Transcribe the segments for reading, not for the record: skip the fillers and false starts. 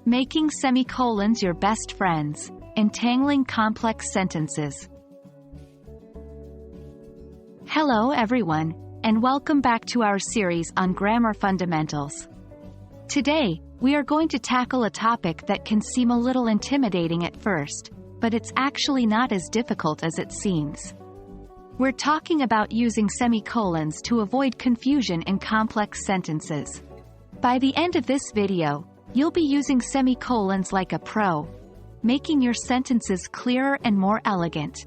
Making semicolons your best friends. Untangling complex sentences. Hello everyone, and welcome back to our series on grammar fundamentals. Today, we are going to tackle a topic that can seem a little intimidating at first, but it's actually not as difficult as it seems. We're talking about using semicolons to avoid confusion in complex sentences. By the end of this video, you'll be using semicolons like a pro, making your sentences clearer and more elegant.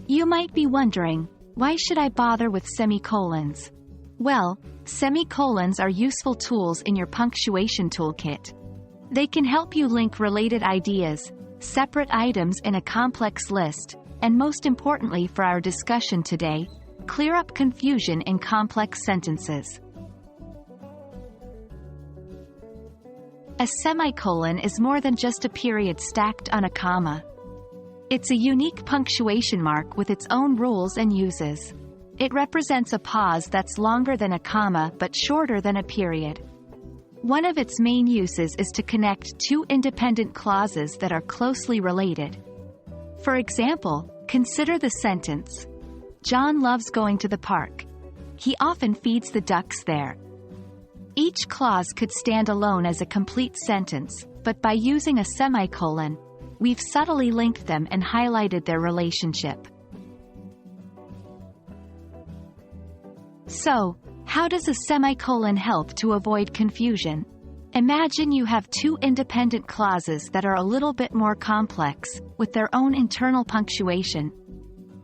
You might be wondering, why should I bother with semicolons? Well, semicolons are useful tools in your punctuation toolkit. They can help you link related ideas, separate items in a complex list, and most importantly for our discussion today, clear up confusion in complex sentences. A semicolon is more than just a period stacked on a comma. It's a unique punctuation mark with its own rules and uses. It represents a pause that's longer than a comma but shorter than a period. One of its main uses is to connect two independent clauses that are closely related. For example, consider the sentence, John loves going to the park. He often feeds the ducks there. Each clause could stand alone as a complete sentence, but by using a semicolon, we've subtly linked them and highlighted their relationship. So, how does a semicolon help to avoid confusion? Imagine you have two independent clauses that are a little bit more complex, with their own internal punctuation.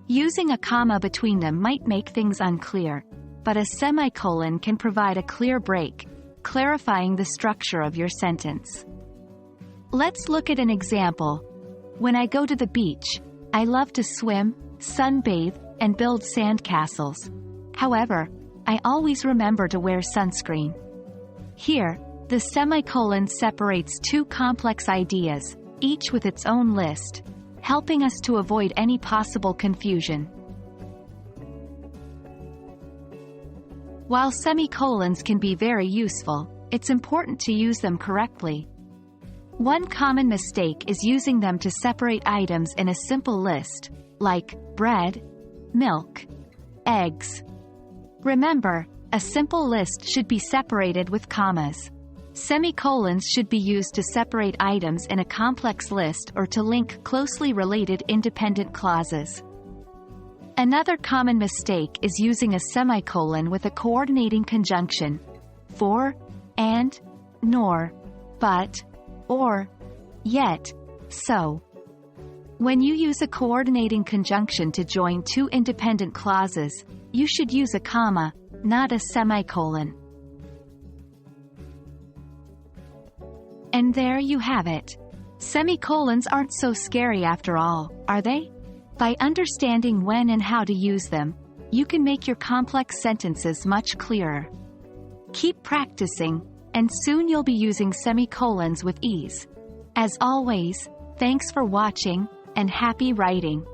Using a comma between them might make things unclear, but a semicolon can provide a clear break, clarifying the structure of your sentence. Let's look at an example. When I go to the beach, I love to swim, sunbathe, and build sandcastles. However, I always remember to wear sunscreen. Here, the semicolon separates two complex ideas, each with its own list, helping us to avoid any possible confusion. While semicolons can be very useful, it's important to use them correctly. One common mistake is using them to separate items in a simple list, like bread, milk, eggs. Remember, a simple list should be separated with commas. Semicolons should be used to separate items in a complex list or to link closely related independent clauses. Another common mistake is using a semicolon with a coordinating conjunction, for, and, nor, but, or, yet, so. When you use a coordinating conjunction to join two independent clauses, you should use a comma, not a semicolon. And there you have it. Semicolons aren't so scary after all, are they? By understanding when and how to use them, you can make your complex sentences much clearer. Keep practicing, and soon you'll be using semicolons with ease. As always, thanks for watching, and happy writing!